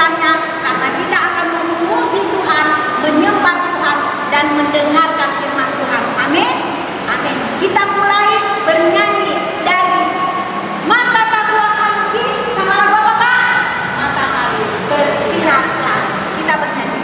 firman-Nya, karena kita akan memuji Tuhan, menyembah Tuhan, dan mendengarkan firman Tuhan. Amin. Amin. Kita mulai bernyanyi dari Mata Tak Ruang Mati sama lagu apa Kak? Matahari Bersinar-Sinar. Kita bernyanyi.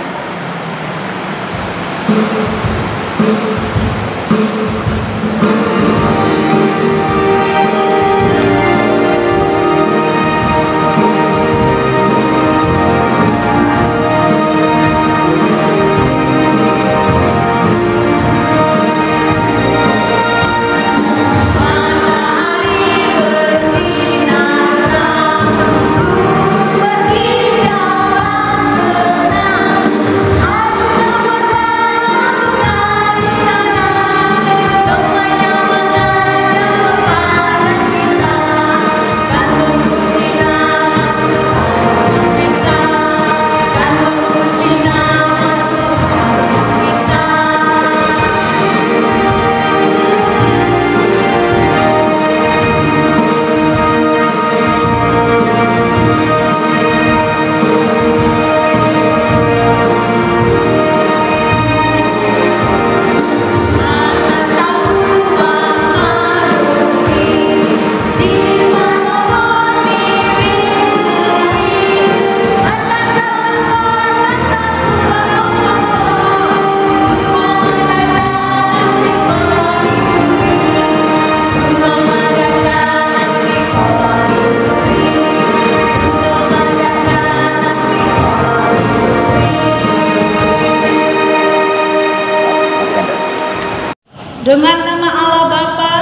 Dengan nama Allah Bapa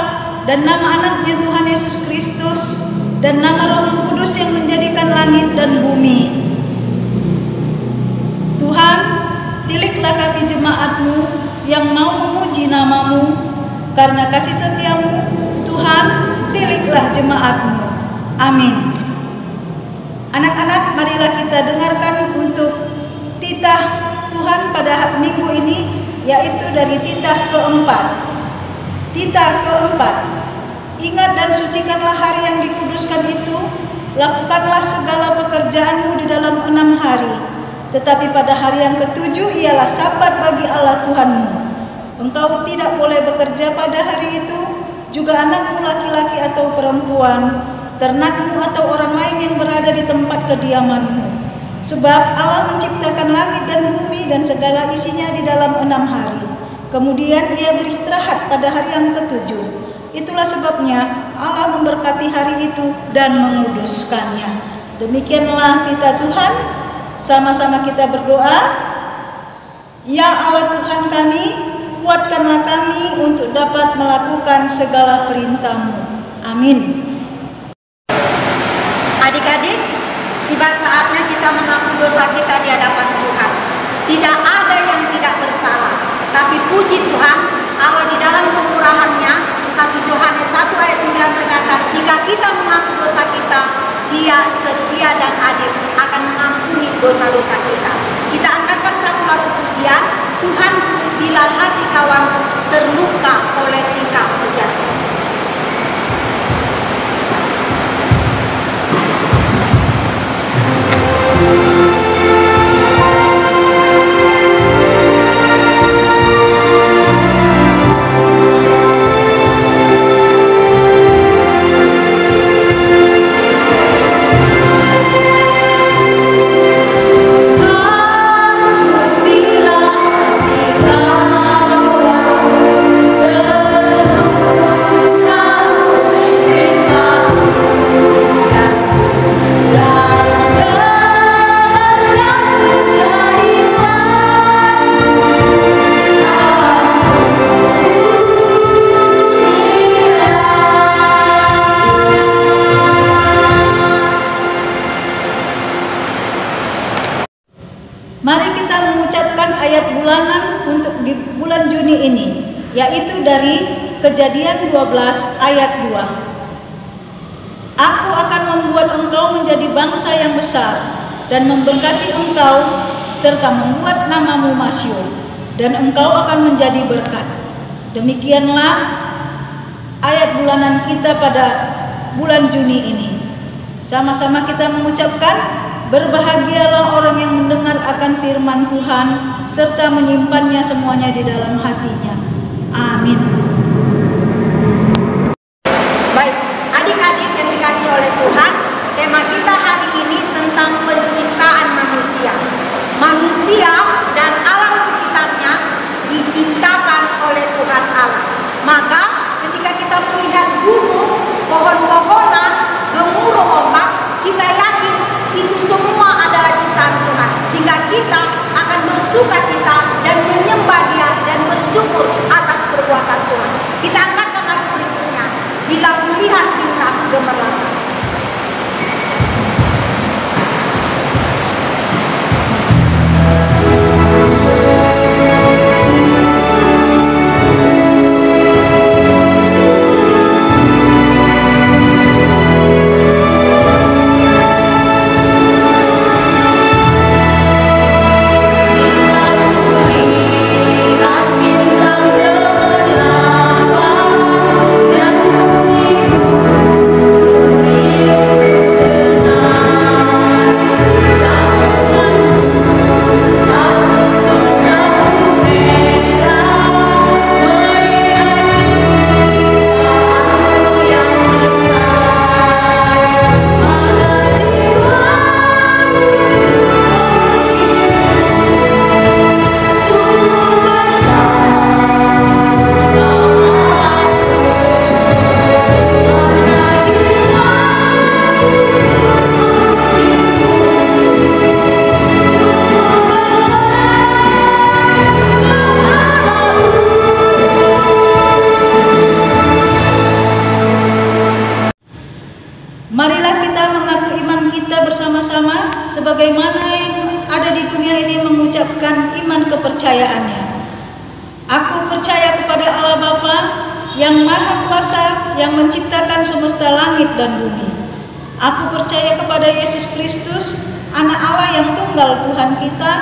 dan nama anaknya Tuhan Yesus Kristus dan nama Roh Kudus yang menjadikan langit dan bumi. Tuhan, tiliklah kami jemaat-Mu yang mau memuji nama-Mu, karena kasih setia-Mu. Tuhan, tiliklah jemaat-Mu. Amin. Anak-anak, marilah kita dengarkan untuk titah Tuhan pada minggu ini, yaitu dari titah keempat. Titah keempat, ingat dan sucikanlah hari yang dikuduskan itu, lakukanlah segala pekerjaanmu di dalam 6 hari. Tetapi pada hari yang ketujuh ialah Sabat bagi Allah Tuhanmu. Engkau tidak boleh bekerja pada hari itu, juga anakmu laki-laki atau perempuan, ternakmu atau orang lain yang berada di tempat kediamanmu. Sebab Allah menciptakan langit dan bumi dan segala isinya di dalam 6 hari. Kemudian Ia beristirahat pada hari yang ketujuh. Itulah sebabnya Allah memberkati hari itu dan menguduskannya. Demikianlah titah Tuhan. Sama-sama kita berdoa. Ya Allah Tuhan kami, kuatkanlah kami untuk dapat melakukan segala perintah-Mu. Amin. Adik-adik, tiba saatnya kita mengaku dosa kita di hadapan Tuhan. Tidak ada yang tidak bersalah, tapi puji Tuhan, Allah di dalam kemurahan-Nya, 1 Yohanes 1 ayat 9 berkata, jika kita mengaku dosa kita, Dia setia dan adil akan mengampuni dosa-dosa kita. Kita angkatkan satu lagu pujian, Tuhanku bila hati kawanku terluka oleh tingkah hujatmu. Mari kita mengucapkan ayat bulanan untuk di bulan Juni ini, yaitu dari Kejadian 12 ayat 2. Aku akan membuat engkau menjadi bangsa yang besar dan memberkati engkau serta membuat namamu masyhur, dan engkau akan menjadi berkat. Demikianlah ayat bulanan kita pada bulan Juni ini. Sama-sama kita mengucapkan, Berbahagialah orang yang mendengar akan firman Tuhan serta menyimpannya semuanya di dalam hatinya. Amin. Baik, adik-adik yang dikasih oleh Tuhan, tema kita hari ini tentang penciptaan manusia. Manusia dan alam sekitarnya diciptakan oleh Tuhan Allah. Maka ketika kita melihat gunung, pohon-pohonan, gemuruh ombak, kita yakin itu semua adalah ciptaan Tuhan. Sehingga kita akan bersuka cita dan menyembah Dia dan bersyukur atas perbuatan Tuhan. Kita angkatkan lagu berikutnya. Bila kulihat bintang gemerlap. Marilah kita mengaku iman kita bersama-sama sebagaimana yang ada di dunia ini mengucapkan iman kepercayaannya. Aku percaya kepada Allah Bapa yang Maha Kuasa yang menciptakan semesta langit dan bumi. Aku percaya kepada Yesus Kristus, Anak Allah yang tunggal Tuhan kita,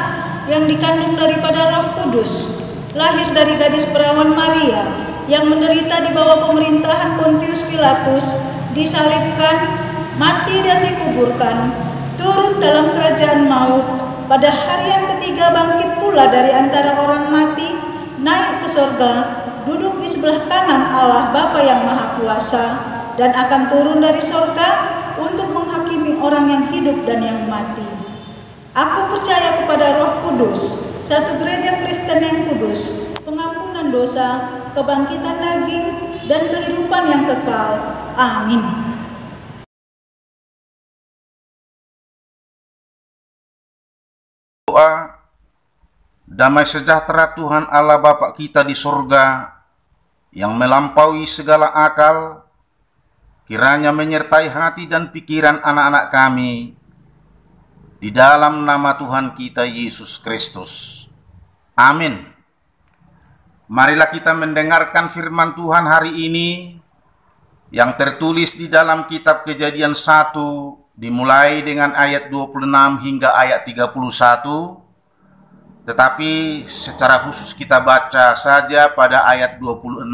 yang dikandung daripada Roh Kudus, lahir dari gadis perawan Maria, yang menderita di bawah pemerintahan Pontius Pilatus, disalibkan, mati dan dikuburkan, turun dalam kerajaan maut, pada hari yang ketiga bangkit pula dari antara orang mati, naik ke surga, duduk di sebelah kanan Allah Bapa yang Maha Kuasa, dan akan turun dari surga untuk menghakimi orang yang hidup dan yang mati. Aku percaya kepada Roh Kudus, satu gereja Kristen yang kudus, pengampunan dosa, kebangkitan daging, dan kehidupan yang kekal. Amin. Doa. Damai sejahtera Tuhan Allah Bapa kita di surga yang melampaui segala akal, kiranya menyertai hati dan pikiran anak-anak kami di dalam nama Tuhan kita Yesus Kristus. Amin. Marilah kita mendengarkan firman Tuhan hari ini yang tertulis di dalam kitab Kejadian 1, dimulai dengan ayat 26 hingga ayat 31. Tetapi secara khusus kita baca saja pada ayat 26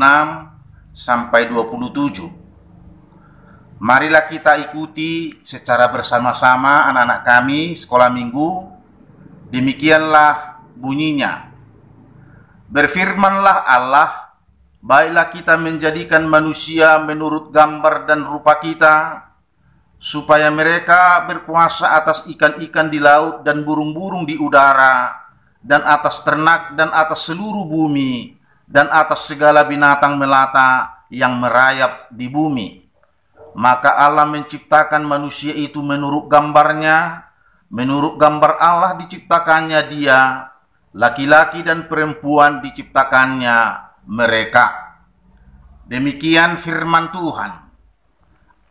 sampai 27. Marilah kita ikuti secara bersama-sama anak-anak kami sekolah minggu. Demikianlah bunyinya. Berfirmanlah Allah, baiklah kita menjadikan manusia menurut gambar dan rupa kita, supaya mereka berkuasa atas ikan-ikan di laut dan burung-burung di udara, dan atas ternak dan atas seluruh bumi, dan atas segala binatang melata yang merayap di bumi. Maka Allah menciptakan manusia itu menurut gambarnya, menurut gambar Allah diciptakannya dia, laki-laki dan perempuan diciptakannya mereka. Demikian firman Tuhan.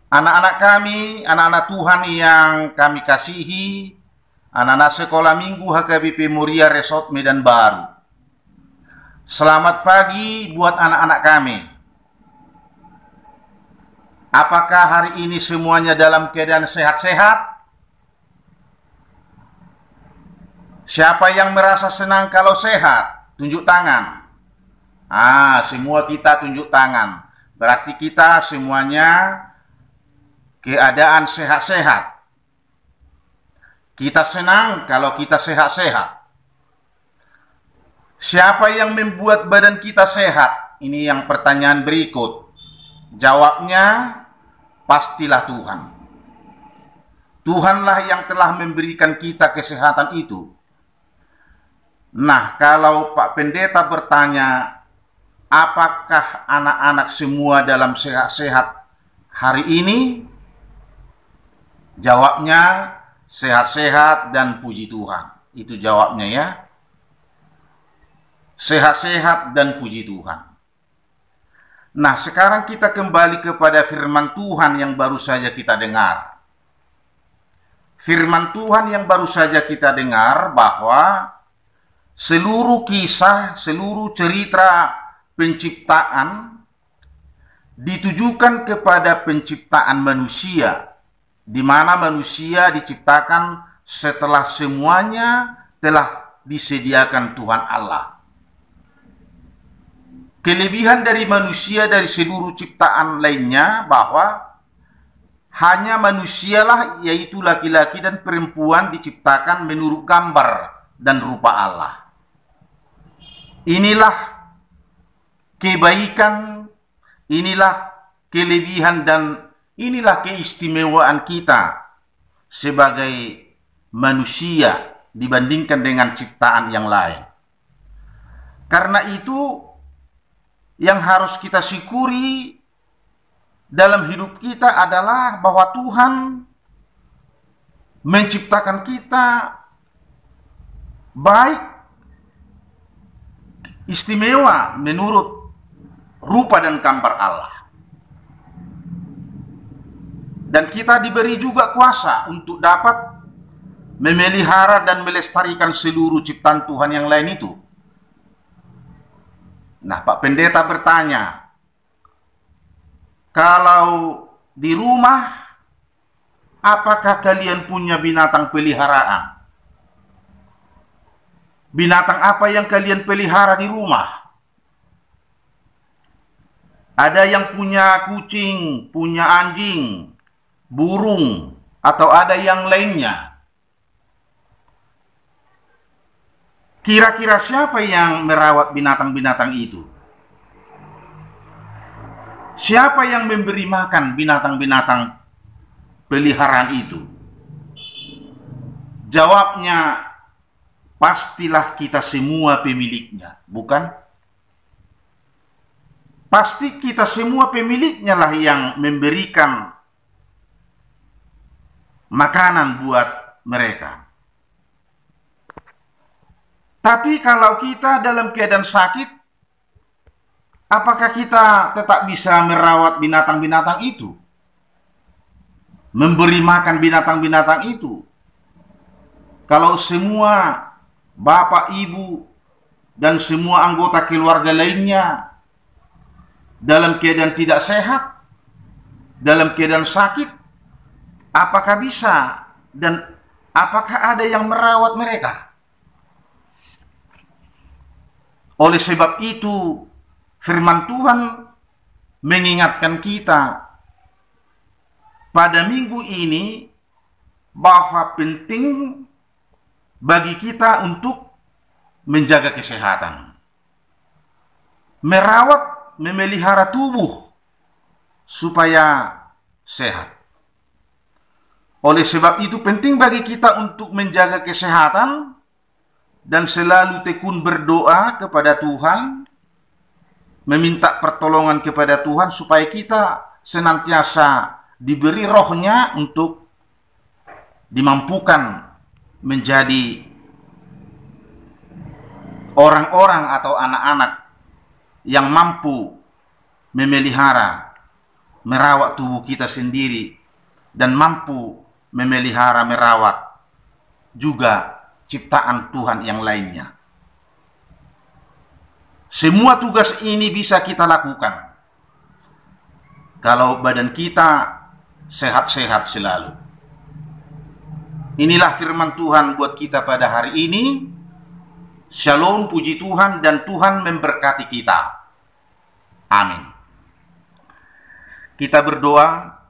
Anak-anak kami, anak-anak Tuhan yang kami kasihi, anak-anak sekolah minggu HKBP Muria Resort Medan Baru. Selamat pagi buat anak-anak kami. Apakah hari ini semuanya dalam keadaan sehat-sehat? Siapa yang merasa senang kalau sehat? Tunjuk tangan. Semua kita tunjuk tangan. Berarti kita semuanya keadaan sehat-sehat. Kita senang kalau kita sehat-sehat. Siapa yang membuat badan kita sehat? Ini yang pertanyaan berikut. Jawabnya, pastilah Tuhan. Tuhanlah yang telah memberikan kita kesehatan itu. Nah, kalau Pak Pendeta bertanya, apakah anak-anak semua dalam sehat-sehat hari ini? Jawabnya, sehat-sehat dan puji Tuhan. Itu jawabnya ya. Sehat-sehat dan puji Tuhan. Nah, sekarang kita kembali kepada firman Tuhan yang baru saja kita dengar. Firman Tuhan yang baru saja kita dengar bahwa seluruh kisah, seluruh cerita penciptaan ditujukan kepada penciptaan manusia, di mana manusia diciptakan setelah semuanya telah disediakan Tuhan Allah. Kelebihan dari manusia dari seluruh ciptaan lainnya bahwa hanya manusialah, yaitu laki-laki dan perempuan, diciptakan menurut gambar dan rupa Allah. Inilah kebaikan, inilah kelebihan dan inilah keistimewaan kita sebagai manusia dibandingkan dengan ciptaan yang lain. Karena itu yang harus kita syukuri dalam hidup kita adalah bahwa Tuhan menciptakan kita baik, istimewa menurut rupa dan gambar Allah. Dan kita diberi juga kuasa untuk dapat memelihara dan melestarikan seluruh ciptaan Tuhan yang lain itu. Nah, Pak Pendeta bertanya, kalau di rumah, apakah kalian punya binatang peliharaan? Binatang apa yang kalian pelihara di rumah? Ada yang punya kucing, punya anjing, burung, atau ada yang lainnya. Kira-kira siapa yang merawat binatang-binatang itu? Siapa yang memberi makan binatang-binatang peliharaan itu? Jawabnya, pastilah kita semua pemiliknya, bukan? Pasti kita semua pemiliknya lah yang memberikan makanan buat mereka. Tapi kalau kita dalam keadaan sakit, apakah kita tetap bisa merawat binatang-binatang itu? Memberi makan binatang-binatang itu? Kalau semua bapak, ibu, dan semua anggota keluarga lainnya dalam keadaan tidak sehat, dalam keadaan sakit, apakah bisa dan apakah ada yang merawat mereka? Oleh sebab itu, firman Tuhan mengingatkan kita pada minggu ini bahwa penting bagi kita untuk menjaga kesehatan, merawat, memelihara tubuh supaya sehat. Oleh sebab itu penting bagi kita untuk menjaga kesehatan dan selalu tekun berdoa kepada Tuhan, meminta pertolongan kepada Tuhan supaya kita senantiasa diberi rohnya untuk dimampukan menjadi orang-orang atau anak-anak yang mampu memelihara, merawat tubuh kita sendiri, dan mampu memelihara, merawat juga ciptaan Tuhan yang lainnya. Semua tugas ini bisa kita lakukan kalau badan kita sehat-sehat selalu. Inilah firman Tuhan buat kita pada hari ini. Shalom, puji Tuhan, dan Tuhan memberkati kita. Amin. Kita berdoa.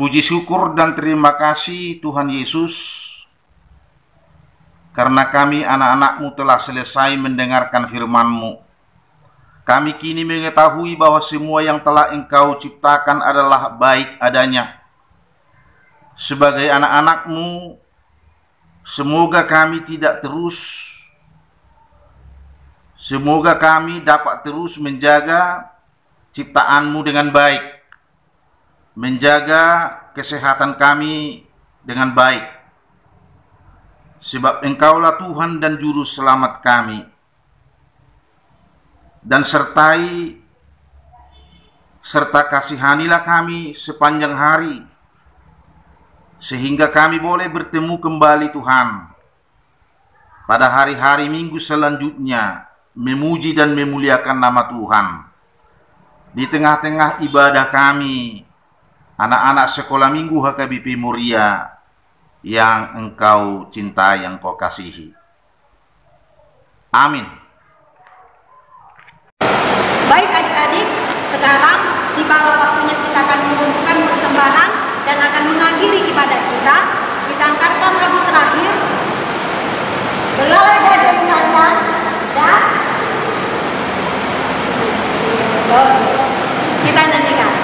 Puji syukur dan terima kasih Tuhan Yesus, karena kami anak-anak-Mu telah selesai mendengarkan firman-Mu. Kami kini mengetahui bahwa semua yang telah Engkau ciptakan adalah baik adanya. Sebagai anak-anak-Mu, semoga kami dapat terus menjaga ciptaan-Mu dengan baik, menjaga kesehatan kami dengan baik, sebab Engkaulah Tuhan dan Juru Selamat kami. Dan serta kasihanilah kami sepanjang hari, sehingga kami boleh bertemu kembali Tuhan pada hari-hari minggu selanjutnya, memuji dan memuliakan nama Tuhan. Di tengah-tengah ibadah kami, anak-anak sekolah minggu HKBP Muria yang Engkau cintai, yang Kau kasihi. Amin. Baik adik-adik, sekarang tibalah waktunya kita akan mengumpulkan persembahan dan akan mengakhiri ibadah kita. Kita angkatkan lagu terakhir, Belalai Gajah Candan, dan kita nyanyikan.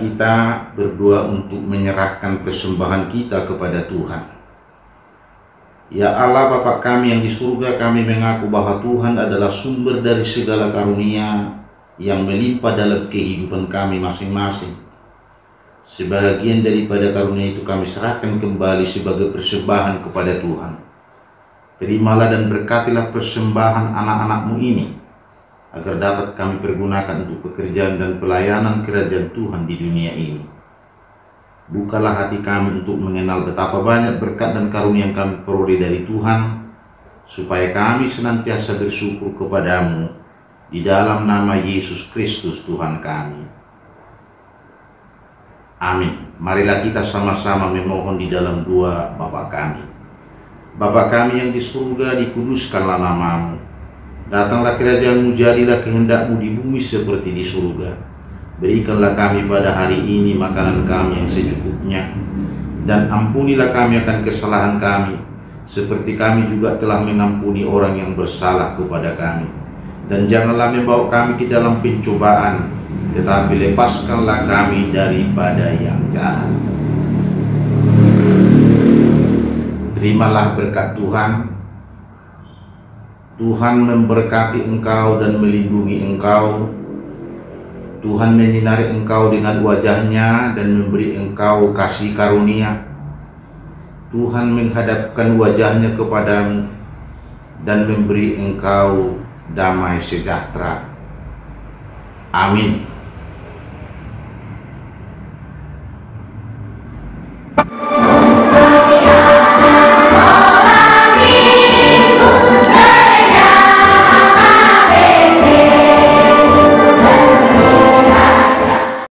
Kita berdoa untuk menyerahkan persembahan kita kepada Tuhan. Ya Allah Bapa kami yang di surga, kami mengaku bahwa Tuhan adalah sumber dari segala karunia yang melimpah dalam kehidupan kami masing-masing. Sebagian daripada karunia itu kami serahkan kembali sebagai persembahan kepada Tuhan. Terimalah dan berkatilah persembahan anak-anak-Mu ini, agar dapat kami pergunakan untuk pekerjaan dan pelayanan kerajaan Tuhan di dunia ini. Bukalah hati kami untuk mengenal betapa banyak berkat dan karunia yang kami peroleh dari Tuhan, supaya kami senantiasa bersyukur kepadamu di dalam nama Yesus Kristus Tuhan kami. Amin. Marilah kita sama-sama memohon di dalam doa Bapa kami. Bapa kami yang di surga, dikuduskanlah nama-Mu. Datanglah kerajaan-Mu, jadilah kehendak-Mu di bumi seperti di surga. Berikanlah kami pada hari ini makanan kami yang secukupnya, dan ampunilah kami akan kesalahan kami, seperti kami juga telah mengampuni orang yang bersalah kepada kami. Dan janganlah membawa kami ke dalam pencobaan, tetapi lepaskanlah kami daripada yang jahat. Terimalah berkat Tuhan. Tuhan memberkati engkau dan melindungi engkau. Tuhan menyinari engkau dengan wajah-Nya dan memberi engkau kasih karunia. Tuhan menghadapkan wajah-Nya kepadamu dan memberi engkau damai sejahtera. Amin.